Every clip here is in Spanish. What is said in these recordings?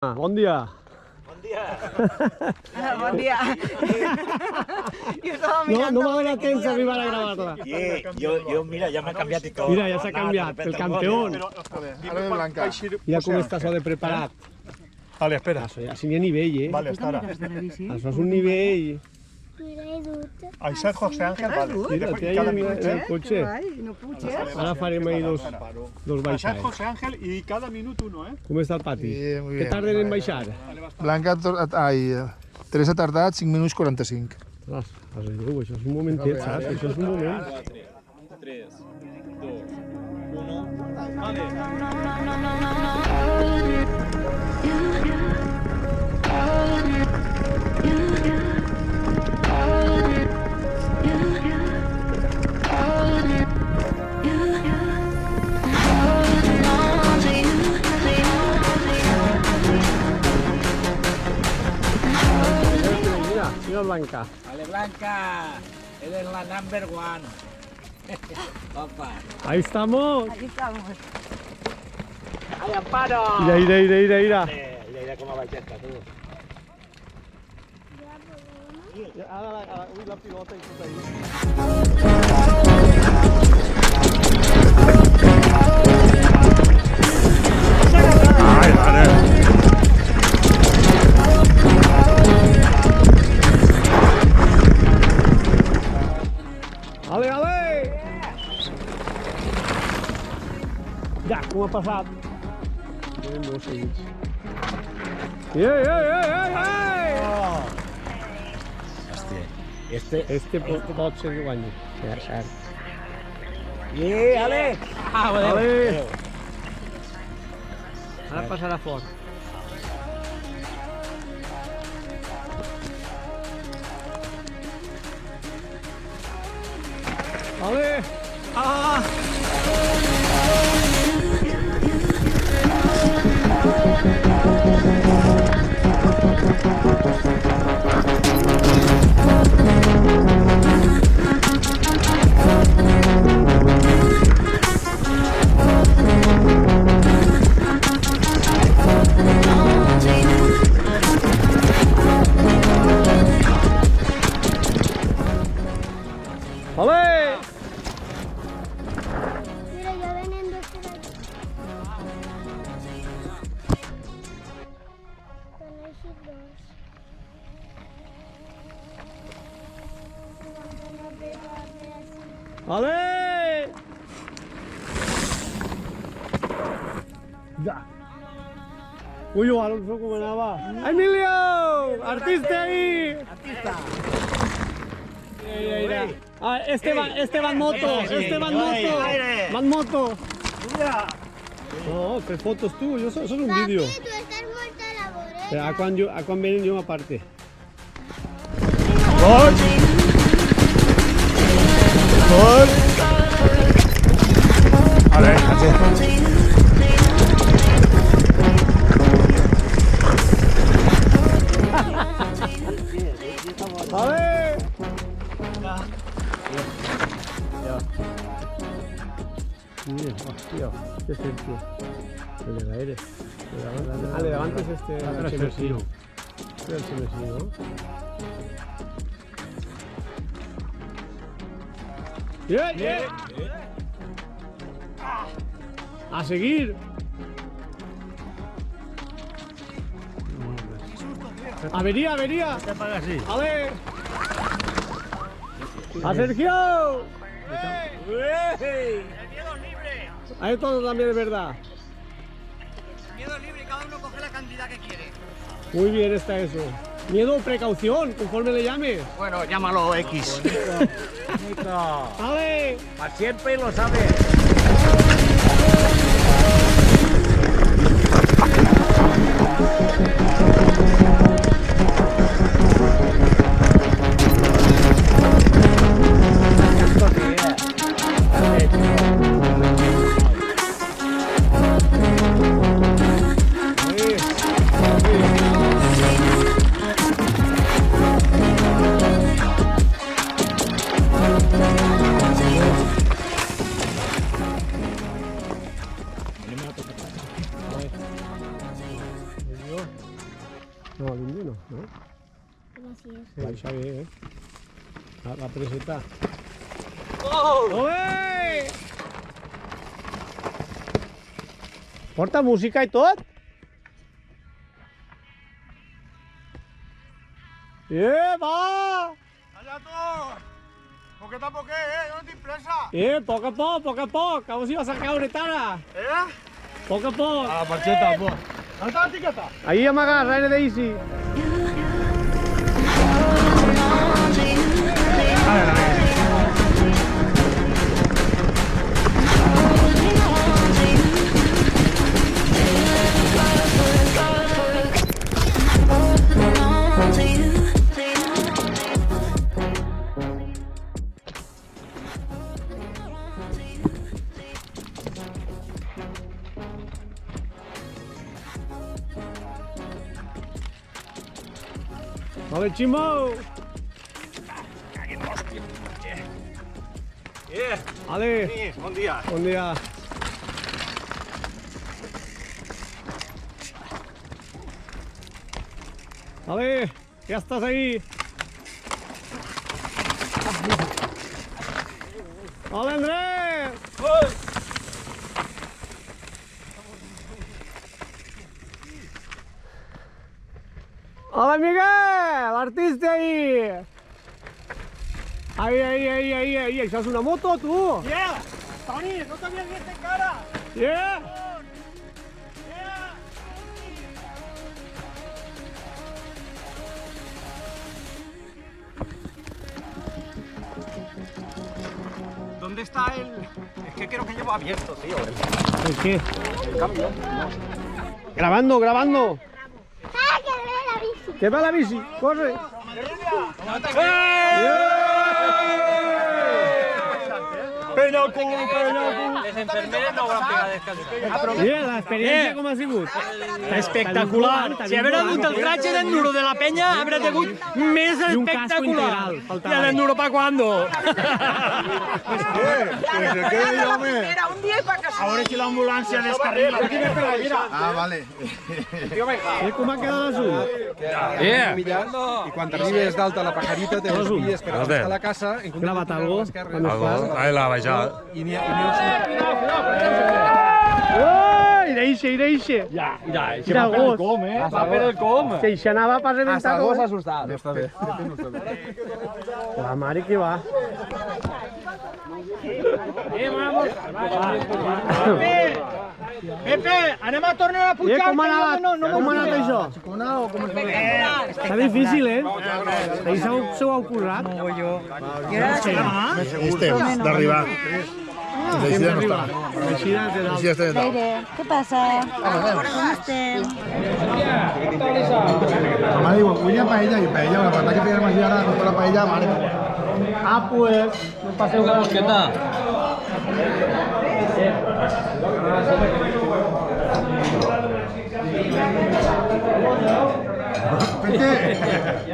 Bon dia. Bon dia. Bon dia. No m'ha donat temps d'arribar a gravar-la. Yo, mira, ya me ha cambiado y todo. Mira, ja s'ha canviat, el campeón. Ahora de Blanca. Mira com està això de preparat. Vale, espera. Això n'hi ha nivell, eh? Vale, está ahora. Això és un nivell. Ahí está José Ángel, vale. Mira, Después, té cada ahí minuto, el cotxe. No puges. Ara farem ahí dos Ahí baixades. está José Ángel y cada minuto uno, ¿eh? Com està el pati? Bien, muy Què bien. tarden en baixar? Blanca, Teresa ha tardat 5 minuts 45. Ostres, Déu, això és un momentet, saps? Això és un moment. 3, 2, 1. Vale. Mira Blanca. Vale, Blanca. Eres la number one. Opa. Ahí estamos. Aquí estamos. ¡Ay, Amparo! Mira. Mira cómo va a echar tú. La pilota i tot ahí. Ay, vale. Ale! Ja, com ha passat? No seguits. Ei! Hòstia, Este pot ser que guanyi. Ja, cert. Ale! Ah, Ale! Ara passarà fort. Ale! Ah! Ale! Mira, ya venen dos por aquí. Con esos dos. Vamos a pegarle así. Ale! Ja. Ui, Alonso, com anava? Emilio! Artista ahí! Artista. Mira. Ah, este va en moto, va en moto. No, tres fotos tú, eso es un vídeo. Papi, tú estás muerta a la vorera. A quan venen jo aparte. Gol. Gol. Vale, así. ¡Ale! Mira, hostia, ¿qué es esto? El de la Ere. Ah, de Levante es este HMSI. Este es el HMSI, ¿no? ¡Bien! ¡A seguir! ¡Avería! ¡A ver! ¡A Sergio! Ahí todo también es verdad. Miedo libre, cada uno coge la cantidad que quiere. Muy bien está eso. Miedo o precaución, conforme le llames. Bueno, llámalo X. Bonito. ¡Ale! Para siempre lo sabes. No, l'indi no, no? Gràcies. Baixa bé, La preseta. Oi! Porta música i tot? Va! Allá tú. Poquet a poquet, yo no tinc pressa. Poc a poc, a veure si vas a caure tara. Poc a poc. A la marxeta, po. On està l'etiqueta? Ahí amagat, raire d'Easy. Vale, Chimo! Ale, Bon dia. bon dia. Ale, ya estás ahí. Ale, Andrés. Hola, Miguel, l'artista ahí. Ahí, això és una moto, tu. Yeah! Toni, no t'havia vist encara. Yeah. ¿Dónde está el...? Es que creo que llevo abierto, tío. ¿El qué? Grabando. ¡Ah, que ve la bici! ¿Qué va la bici? Corre. Les enfermeres no hauran pegado descanso. Bien, la experiencia com ha sigut? Espectacular! Si hagués hagut el tratge d'enduro de la penya, hauria sigut més I un casco espectacular. integral, faltava. I l'enduro pa cuando? Pues el que yo me... Ahora si l'ambulància descarrila. Ah, vale. Com ha quedat l'assunt? Y cuando arribes d'alta la pajarita te desvíes per Joder. a la casa en comptes Gravat de tirar algo? a l'esquerra. Cuando estàs? Ahí la baixada. I n'hi ha Ui, ireixe. Ja, Mira el gos. va per el com. Que això anava pas reventar tot. assustat. Està bé. La mare que va. Pepe, anem a tornar a pujar. Com ha anat això? Està difícil, Ahí s'ho ha currat. És temps d'arribar. Així ja no està. Així ja té Així ja està de tal. ¿Qué pasa? ¿Cómo estén? La mare diu, vull paella, i paella, la patata que feia la ara, no la paella, mare. Ah, pues, no passeu una mosqueta.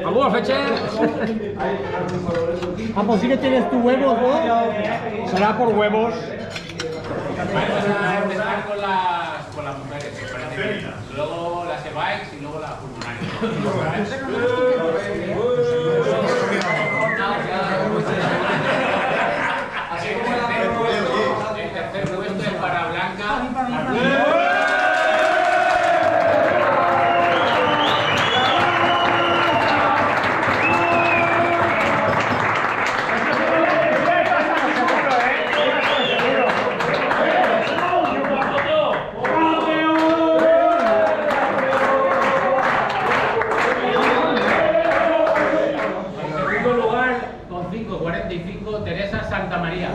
Vamos, feche. Ah, pues sí que tienes tus huevos, ¿no? Será por huevos. Empezar con las mujeres, luego las e-bikes y luego la Así como el tercer puesto es para Blanca. Con 5.45, Teresa Santa María.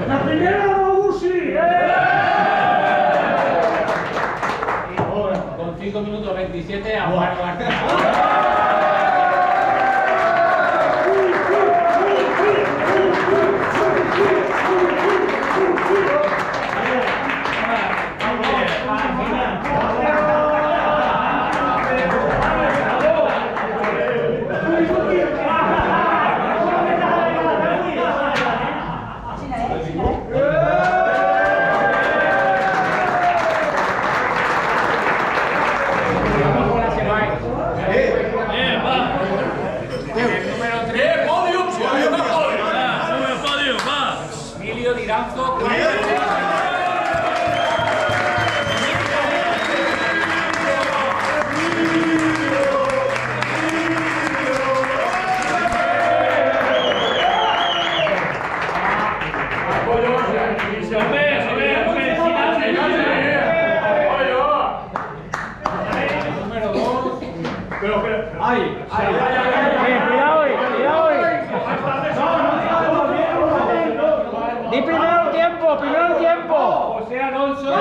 La primera Robusi. Con 5 minutos 27 a Juan García. Iranzo. Di primero el tiempo. José Alonso.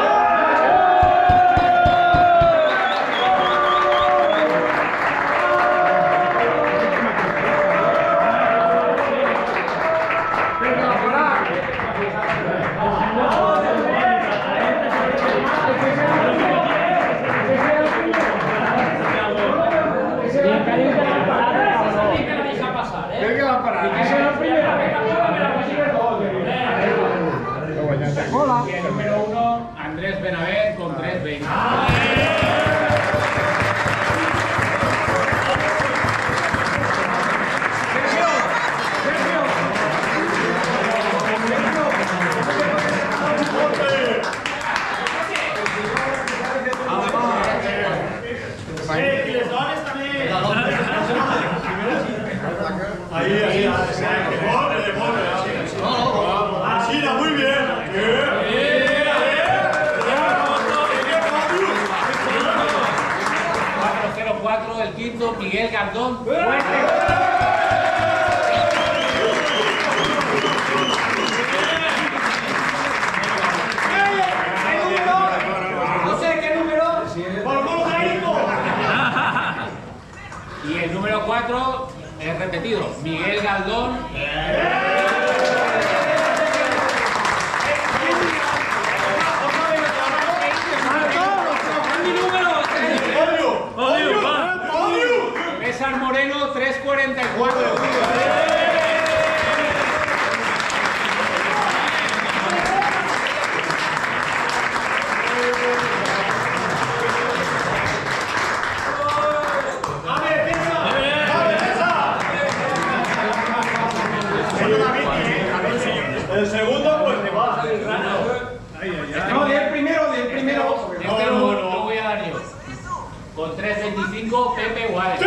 Y el número 1, Andrés Benavent con 3.20. Muy bien. 404, el quinto, Miguel Gardón. Y el número 4 es repetido, Miguel Galdón. César Moreno, 3.44. El segundo, pues se va. No, del primero. Este lo voy a dar yo. Con 3.25, Pepe Guárez.